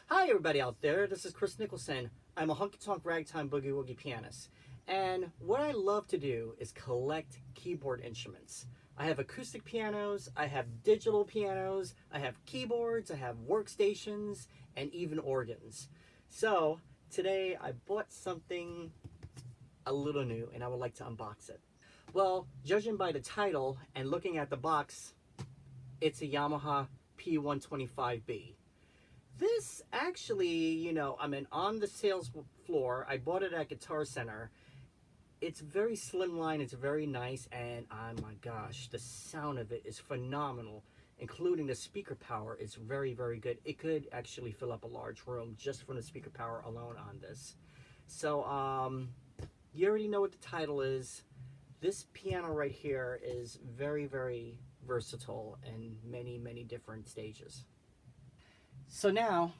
Hi everybody out there, this is Kris Nicholson. I'm a honky-tonk ragtime boogie-woogie pianist. And what I love to do is collect keyboard instruments. I have acoustic pianos, I have digital pianos, I have keyboards, I have workstations, and even organs. So today I bought something a little new and I would like to unbox it. Well, judging by the title and looking at the box, it's a Yamaha P-125b. This actually, I mean, on the sales floor, I bought it at Guitar Center. It's very slimline, it's very nice, and oh my gosh, the sound of it is phenomenal, including the speaker power is very, very good. It could actually fill up a large room just from the speaker power alone on this. So, you already know what the title is. This piano right here is very, very versatile in many, many different stages. So now,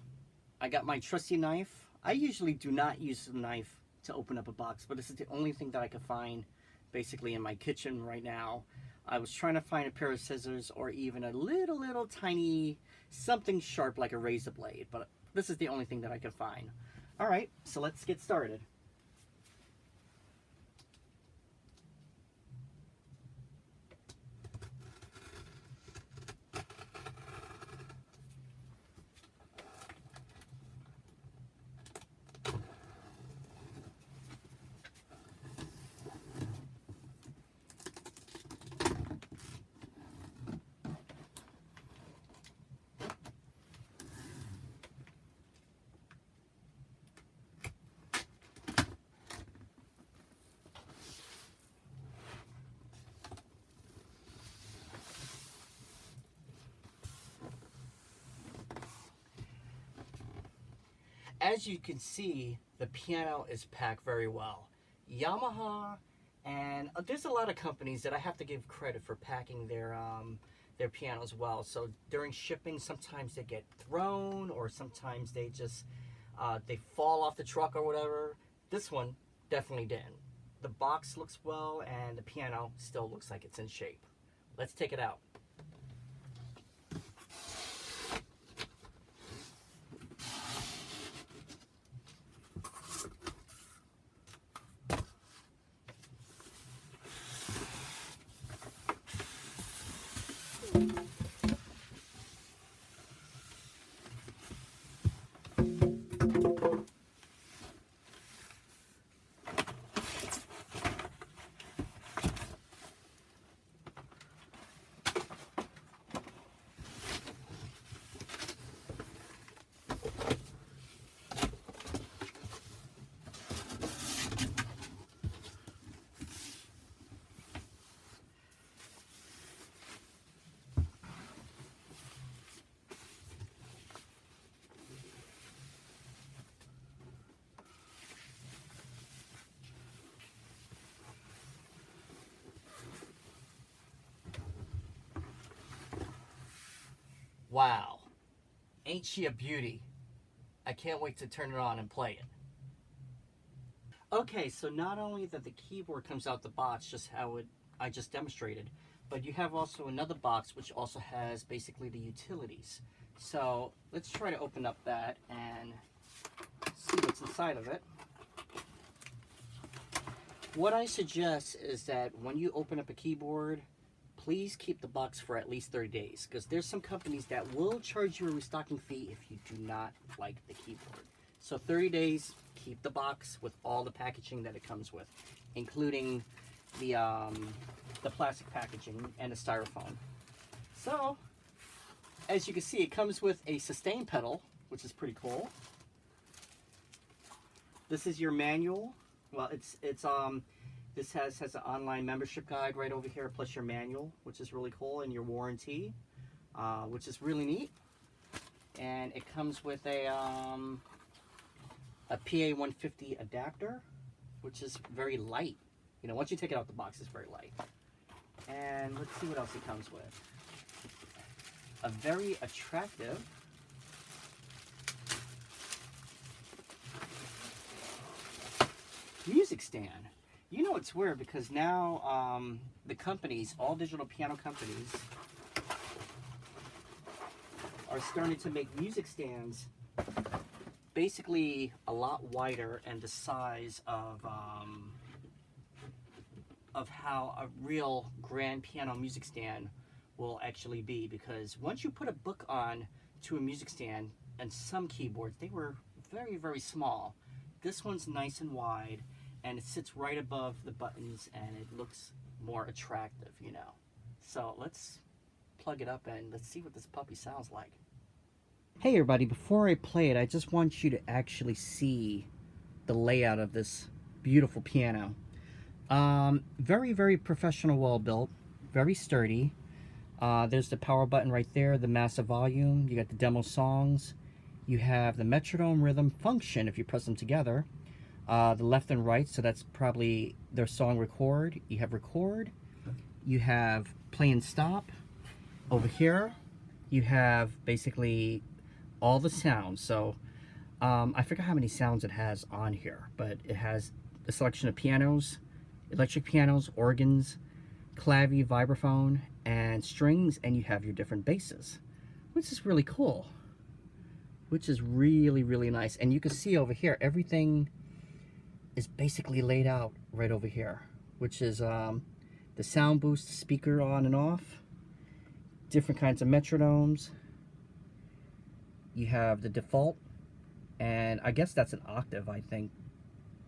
I got my trusty knife. I usually do not use a knife to open up a box, but this is the only thing that I could find basically in my kitchen right now. I was trying to find a pair of scissors or even a little tiny something sharp like a razor blade, but this is the only thing that I could find. All right, so let's get started. As you can see, the piano is packed very well. Yamaha, and there's a lot of companies that I have to give credit for packing their pianos well. So during shipping, sometimes they get thrown, or sometimes they just they fall off the truck or whatever. This one definitely didn't. The box looks well, and the piano still looks like it's in shape. Let's take it out. Wow, ain't she a beauty? I can't wait to turn it on and play it. Okay, so not only that the keyboard comes out the box, just how I just demonstrated, but you have also another box which also has basically the utilities. So let's try to open up that and see what's inside of it. What I suggest is that when you open up a keyboard, please keep the box for at least 30 days, because there's some companies that will charge you a restocking fee if you do not like the keyboard. So 30 days, keep the box with all the packaging that it comes with, including the plastic packaging and the styrofoam. So, as you can see, it comes with a sustain pedal, which is pretty cool. This is your manual. Well, this has an online membership guide right over here, plus your manual, which is really cool, and your warranty, which is really neat. And it comes with a PA-150 adapter, which is very light. You know, once you take it out the box, it's very light. And let's see what else it comes with. A very attractive music stand. You know, it's weird because now the companies, all digital piano companies, are starting to make music stands basically a lot wider and the size of how a real grand piano music stand will actually be, because once you put a book on to a music stand, and some keyboards, they were very, very small. This one's nice and wide, and it sits right above the buttons, and it looks more attractive, you know. So let's plug it up and let's see what this puppy sounds like. Hey everybody, before I play it, I just want you to actually see the layout of this beautiful piano. Very, very professional, well built, very sturdy. There's the power button right there, the massive volume. You got the demo songs. You have the metronome rhythm function if you press them together. The left and right, so that's probably their song record. You have record. You have play and stop. Over here, you have basically all the sounds. So I forget how many sounds it has on here, but it has a selection of pianos, electric pianos, organs, clavi, vibraphone, and strings, and you have your different basses, which is really cool, which is really, really nice. And you can see over here, everything is basically laid out right over here, which is the sound boost speaker on and off, different kinds of metronomes. You have the default, and I guess that's an octave, I think,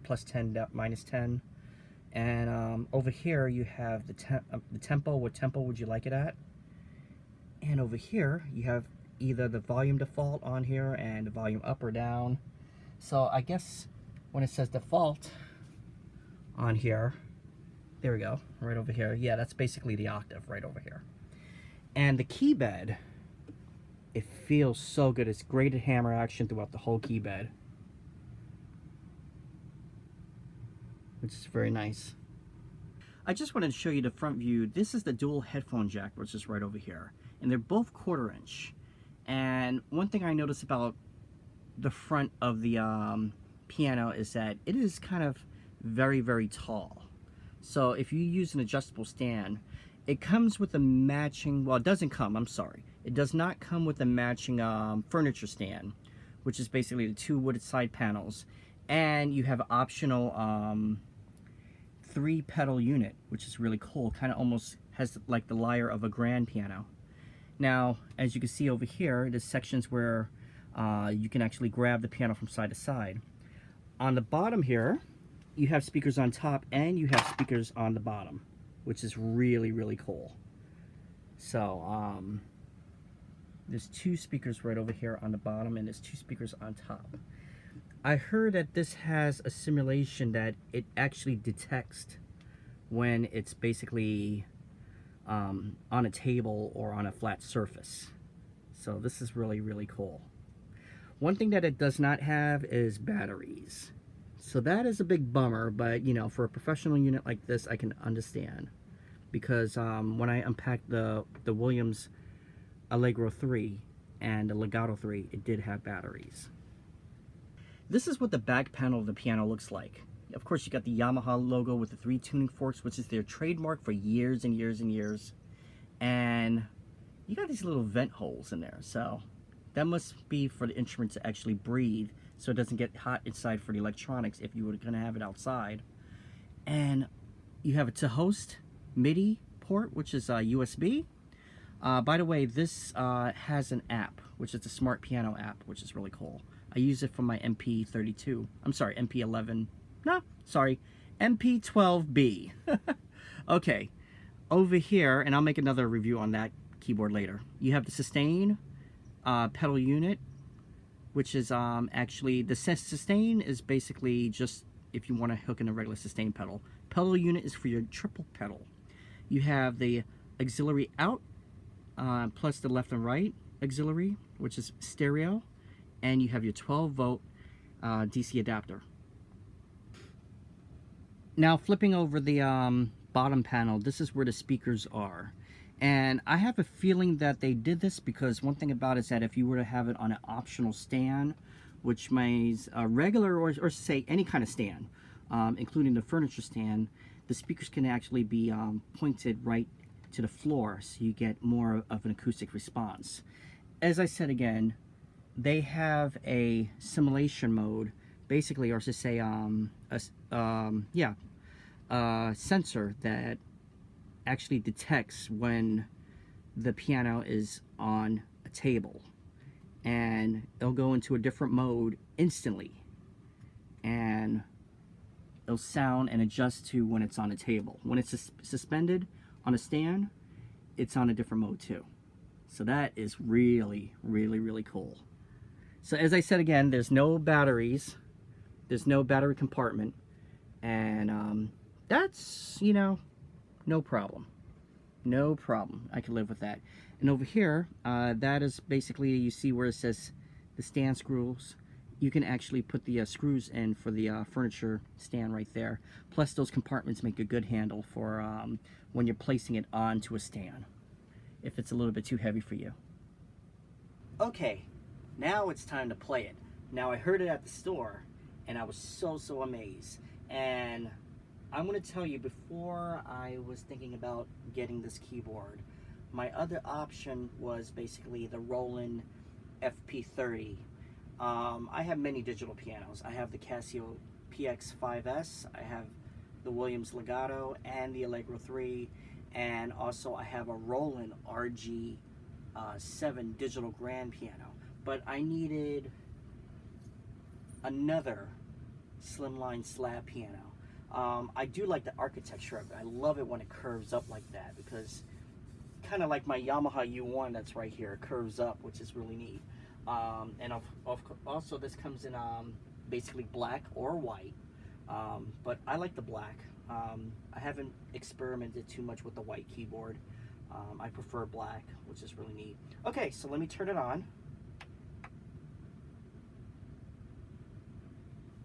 plus 10, minus 10. And over here you have the tempo. What tempo would you like it at? And over here you have either the volume default on here and the volume up or down. So I guess when it says default on here, there we go, right over here. Yeah, that's basically the octave right over here. And the key bed, it feels so good. It's graded hammer action throughout the whole key bed, which is very nice. I just wanted to show you the front view. This is the dual headphone jack, which is right over here. And they're both 1/4 inch. And one thing I noticed about the front of the piano is that it is kind of very, very tall. So if you use an adjustable stand, it comes with a matching, well, it doesn't come, I'm sorry. It does not come with a matching furniture stand, which is basically the 2 wooded side panels. And you have an optional 3-pedal unit, which is really cool. Kind of almost has like the lyre of a grand piano. Now, as you can see over here, there's sections where you can actually grab the piano from side to side. On the bottom here, you have speakers on top and you have speakers on the bottom, which is really, really cool. So, there's 2 speakers right over here on the bottom, and there's 2 speakers on top. I heard that this has a simulation that it actually detects when it's basically on a table or on a flat surface. So this is really, really cool. One thing that it does not have is batteries. So that is a big bummer, but you know, for a professional unit like this, I can understand. Because when I unpacked the Williams Allegro 3 and the Legato 3, it did have batteries. This is what the back panel of the piano looks like. Of course, you got the Yamaha logo with the 3 tuning forks, which is their trademark for years and years and years. And you got these little vent holes in there. So that must be for the instrument to actually breathe, so it doesn't get hot inside for the electronics if you were going to have it outside. And you have a to host MIDI port, which is USB. By the way, this has an app, which is a smart piano app, which is really cool. I use it for my MP32. I'm sorry, MP11. No, sorry, MP12b. Okay, over here, and I'll make another review on that keyboard later. You have the sustain pedal unit, which is actually, the sustain is basically just if you want to hook in a regular sustain pedal. Pedal unit is for your triple pedal. You have the auxiliary out, plus the left and right auxiliary, which is stereo, and you have your 12-volt DC adapter. Now flipping over the bottom panel, this is where the speakers are. And I have a feeling that they did this because one thing about it is that if you were to have it on an optional stand, which means a regular or say any kind of stand, including the furniture stand, the speakers can actually be pointed right to the floor, so you get more of an acoustic response. As I said again, they have a simulation mode, basically, or to say, a sensor that actually detects when the piano is on a table, and it'll go into a different mode instantly, and it'll sound and adjust to when it's on a table. When it's suspended on a stand, it's on a different mode too. So that is really, really, really cool. So as I said again, there's no batteries, there's no battery compartment, and that's, you know, no problem. No problem. I can live with that. And over here, that is basically, you see where it says the stand screws. You can actually put the screws in for the furniture stand right there. Plus those compartments make a good handle for when you're placing it onto a stand, if it's a little bit too heavy for you. Okay, now it's time to play it. Now I heard it at the store and I was so amazed. And I'm going to tell you, before I was thinking about getting this keyboard, my other option was basically the Roland FP30. I have many digital pianos. I have the Casio PX5S, I have the Williams Legato and the Allegro 3, and also I have a Roland RG7 digital grand piano. But I needed another slimline slab piano. I do like the architecture of it. I love it when it curves up like that, because kind of like my Yamaha U1 that's right here, it curves up, which is really neat. And also this comes in basically black or white, but I like the black. I haven't experimented too much with the white keyboard. I prefer black, which is really neat. Okay, so let me turn it on.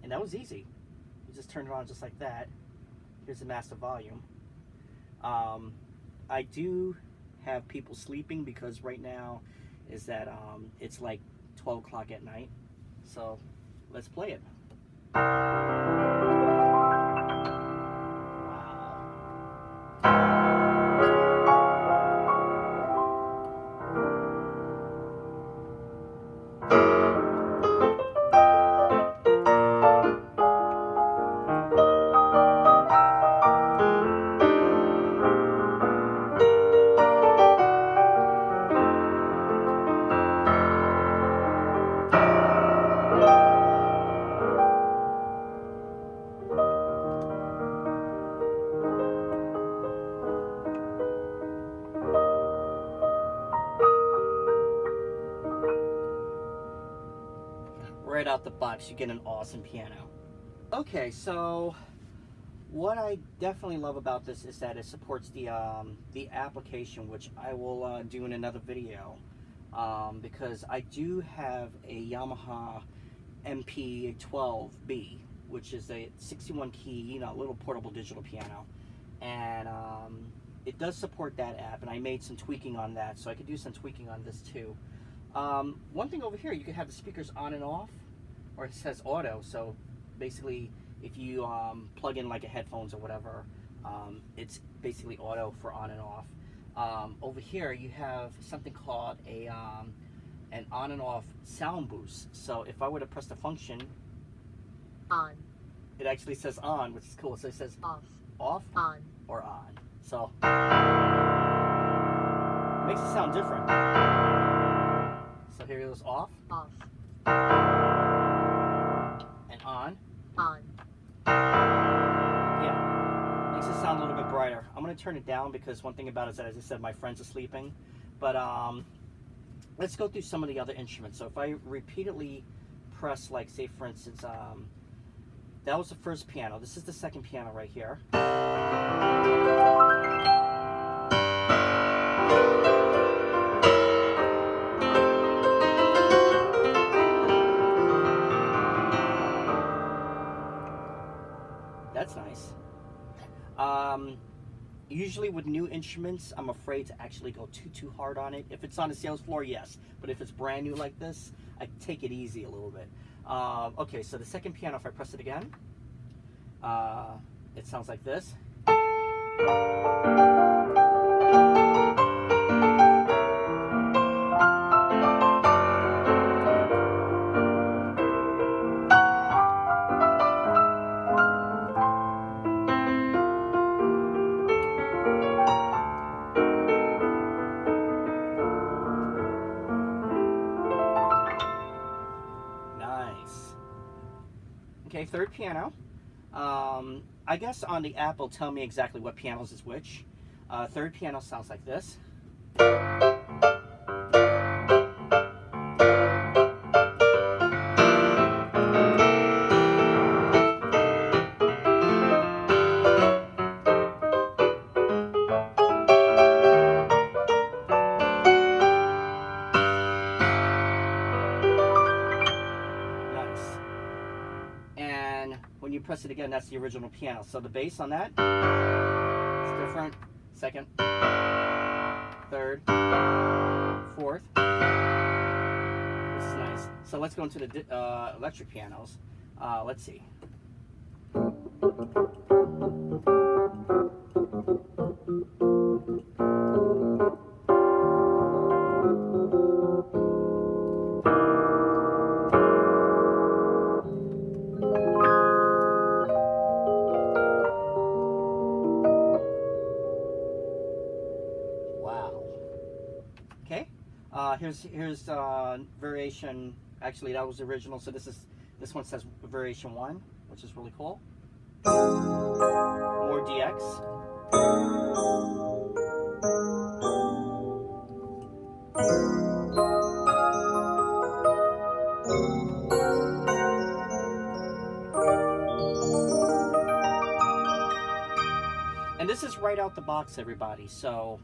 And that was easy. You just turn it on just like that. Here's the master volume. I do have people sleeping because right now is that it's like 12 o'clock at night. So let's play it. Right out the box, you get an awesome piano. Okay, so what I definitely love about this is that it supports the application, which I will do in another video, because I do have a Yamaha P-125b, which is a 61 key, you know, little portable digital piano, and it does support that app, and I made some tweaking on that, so I could do some tweaking on this too. One thing over here, you can have the speakers on and off, or it says auto, so basically if you plug in like a headphones or whatever, it's basically auto for on and off. Over here you have something called an on and off sound boost, so if I were to press the function on, it actually says on, which is cool. So it says off, on, or on, so makes it sound different. So here it goes off, and on. Yeah, makes it sound a little bit brighter. I'm going to turn it down because one thing about it is that, as I said, my friends are sleeping. But let's go through some of the other instruments. So if I repeatedly press, like, say for instance, that was the first piano. This is the second piano right here. That's nice. Usually with new instruments, I'm afraid to actually go too hard on it. If it's on the sales floor, yes. But if it's brand new like this, I take it easy a little bit. Okay, so the second piano, if I press it again, it sounds like this. third piano. I guess on the app will tell me exactly what pianos is which. Third piano sounds like this. Nice. And when you press it again, that's the original piano. So the bass on that is different. Second, third, fourth. This is nice. So let's go into the electric pianos. Let's see. Wow. Okay. Here's variation. Actually, that was the original. So this one says variation 1, which is really cool. More DX. And this is right out the box, everybody. So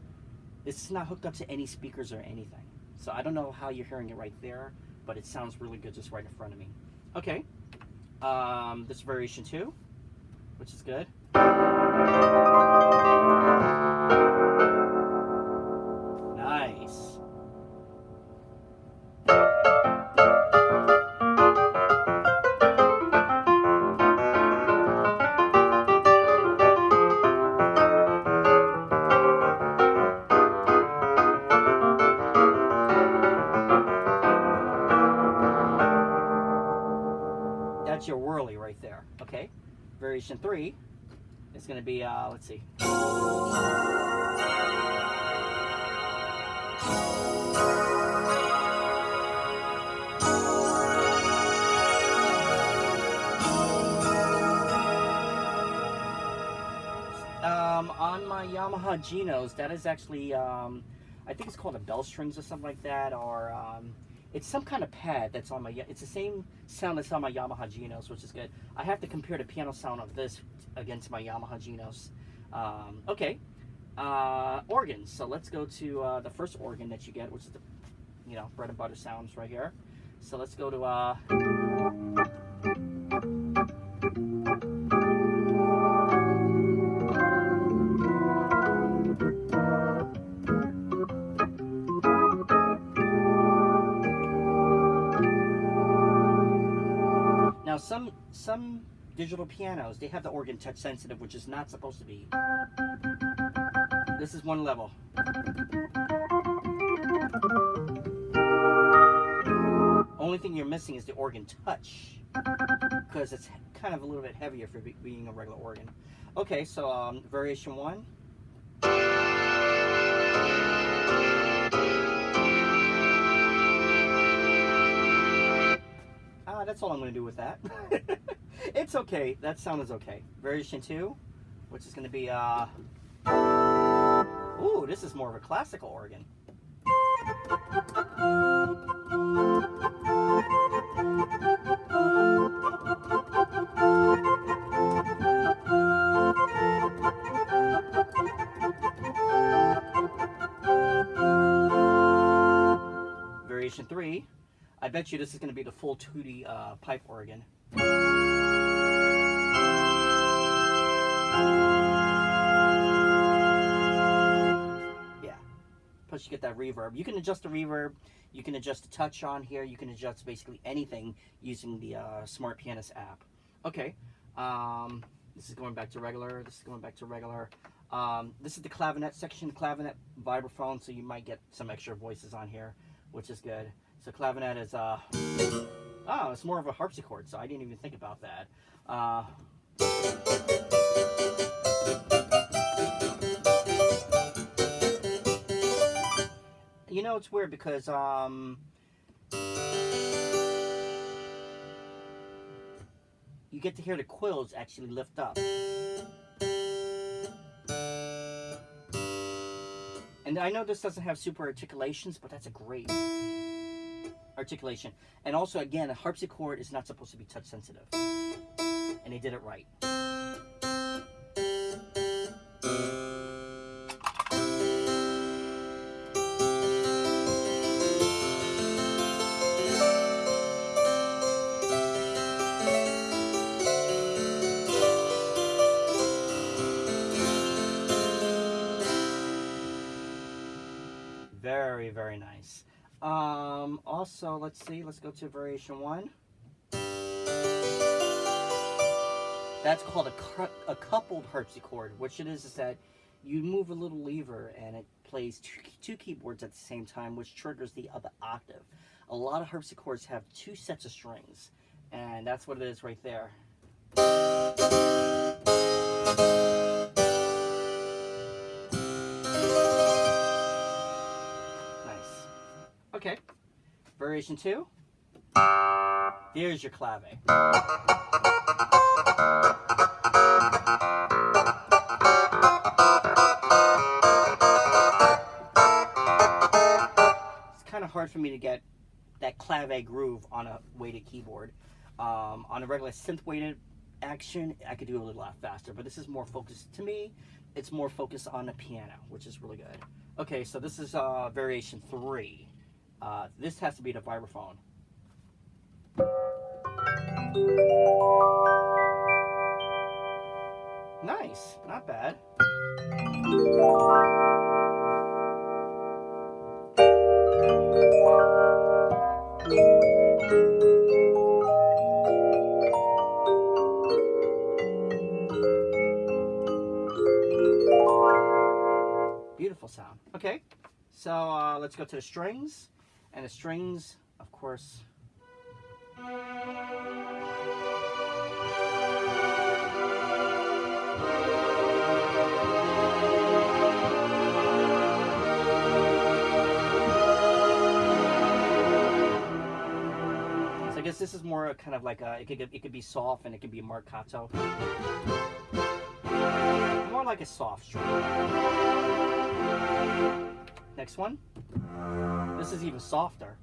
this is not hooked up to any speakers or anything. So I don't know how you're hearing it right there, but it sounds really good just right in front of me. Okay. This is variation 2, which is good. Nice. That's your whirly right there. Okay. Variation 3 is going to be, let's see. On my Yamaha Genos, that is actually, I think it's called a bell strings or something like that, or it's some kind of pad that's on my, it's the same sound that's on my Yamaha Genos, which is good. I have to compare the piano sound of this against my Yamaha Genos. Okay, organs. So let's go to the first organ that you get, which is the, bread and butter sounds right here. So let's go to, now some digital pianos, they have the organ touch sensitive, which is not supposed to be. This is one level. Only thing you're missing is the organ touch, because it's kind of a little bit heavier for being a regular organ. Okay, so variation 1. That's all I'm going to do with that. It's okay. That sound is okay. Variation 2, which is going to be, ooh, this is more of a classical organ. Variation 3. I bet you this is going to be the full tooty pipe organ. Yeah. Plus you get that reverb. You can adjust the reverb. You can adjust the touch on here. You can adjust basically anything using the Smart Pianist app. Okay. This is going back to regular. This is going back to regular. This is the clavinet section. Clavinet vibraphone, so you might get some extra voices on here, which is good. So clavinet is, oh, it's more of a harpsichord, so I didn't even think about that. It's weird because, you get to hear the coils actually lift up. And I know this doesn't have super articulations, but that's a great articulation. And also, again, a harpsichord is not supposed to be touch sensitive. And they did it right. Very, very nice. Also, let's see. Let's go to variation 1. That's called a coupled harpsichord. What it is that you move a little lever and it plays two keyboards at the same time, which triggers the other octave. A lot of harpsichords have 2 sets of strings, and that's what it is right there. Nice. Okay. Variation 2. There's your clave. Kind of hard for me to get that clave groove on a weighted keyboard. On a regular synth weighted action, I could do a little lot faster, but this is more focused, to me, it's more focused on the piano, which is really good. Okay, so this is variation 3. This has to be the vibraphone. Nice, not bad. Beautiful sound. Okay, so let's go to the strings. And the strings, of course, I guess this is more kind of like it could be soft and it could be marcato. More like a soft string. Next one. This is even softer.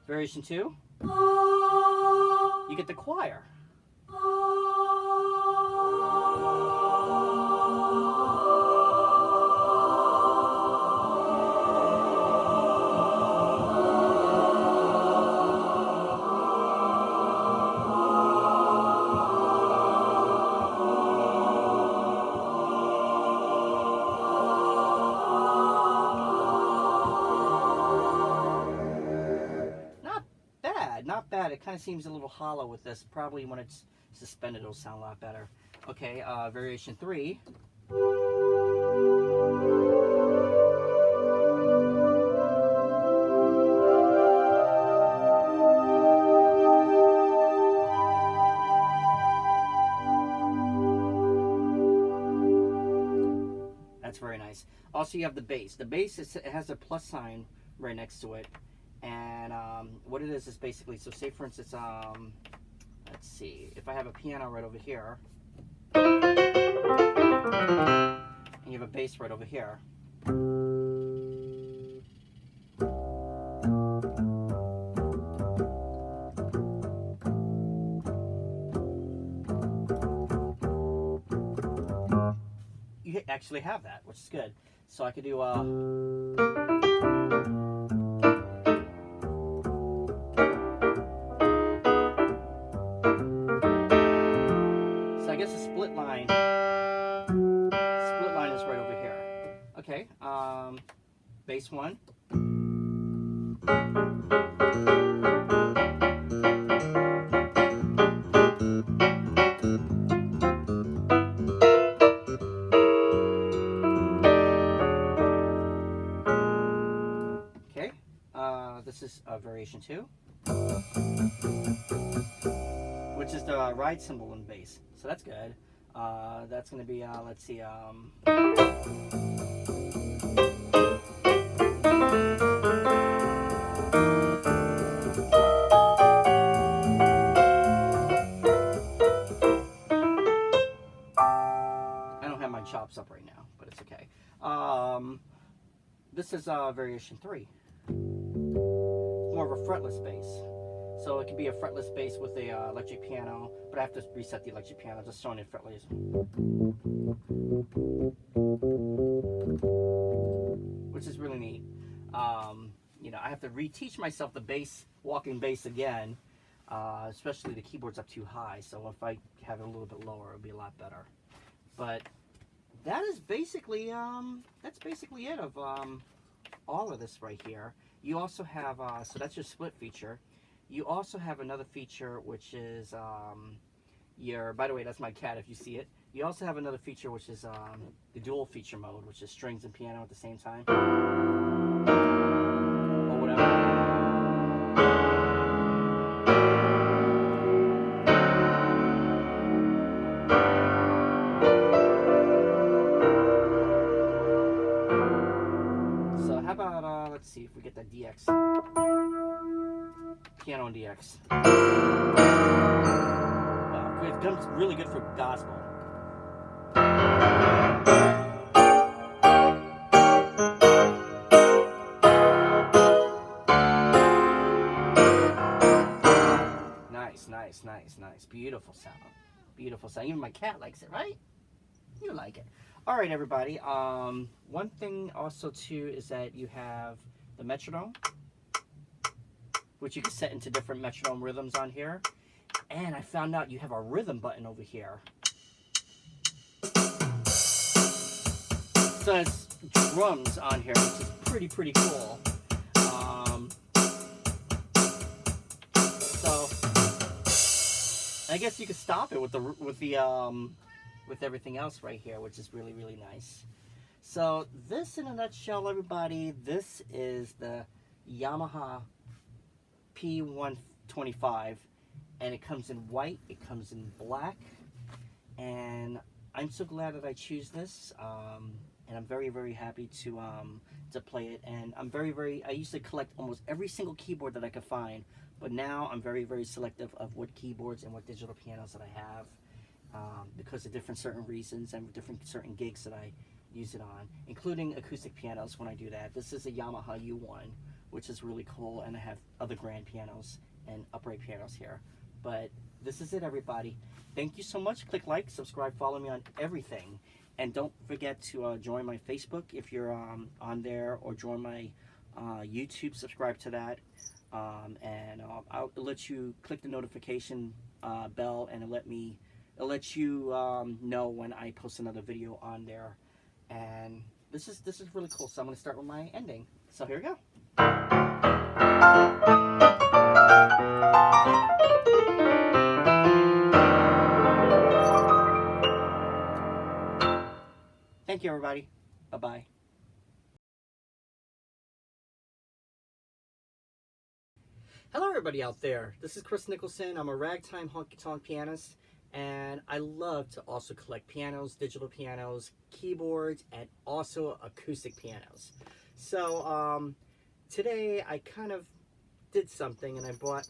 Variation 2, you get the choir. Not bad. It kind of seems a little hollow with this. Probably when it's suspended, it'll sound a lot better. Okay, variation 3. That's very nice. Also, you have the bass. The bass, it has a plus sign right next to it. And what it is basically, so say for instance, let's see, if I have a piano right over here, and you have a bass right over here, you actually have that, which is good. So I could do I guess the split line is right over here. Okay, bass 1. Okay, use variation 2, which is the ride cymbal in bass. So that's good. That's going to be, let's see, I don't have my chops up right now, but it's okay. This is variation 3. More of a fretless bass. So it could be a fretless bass with a electric piano, but I have to reset the electric piano, just throwing it fretless. Which is really neat. You know, I have to reteach myself the bass, walking bass again, especially the keyboard's up too high, so if I have it a little bit lower, it'll be a lot better. But that is basically, that's basically it of all of this right here. You also have, so that's your split feature. You also have another feature, which is by the way, that's my cat if you see it. You also have another feature, which is the dual feature mode, which is strings and piano at the same time. Or whatever. So how about, let's see if we get that DX. Piano and DX. It comes really good for gospel. Nice. Beautiful sound. Beautiful sound. Even my cat likes it, right? You like it. All right, everybody. One thing also too is that you have the metronome, which you can set into different metronome rhythms on here. And I found out you have a rhythm button over here. So it's drums on here, which is pretty cool. So I guess you could stop it with everything else right here, which is really nice. So this, in a nutshell, everybody, this is the Yamaha P-125, and it comes in white, it comes in black, and I'm so glad that I choose this, and I'm very happy to play it. And I'm I used to collect almost every single keyboard that I could find, but now I'm very selective of what keyboards and what digital pianos that I have, because of different certain reasons and different certain gigs that I use it on, including acoustic pianos when I do that. This is a Yamaha U1, which is really cool, and I have other grand pianos and upright pianos here. But this is it, everybody. Thank you so much. Click like, subscribe, follow me on everything. And don't forget to join my Facebook if you're on there, or join my YouTube, subscribe to that. And I'll let you click the notification bell, and it'll let you know when I post another video on there. And this is really cool. So I'm going to start with my ending. So here we go. Thank you, everybody. Bye-bye. Hello, everybody out there. This is Kris Nicholson. I'm a ragtime honky-tonk pianist, and I love to also collect pianos, digital pianos, keyboards, and also acoustic pianos. So today I kind of did something, and I bought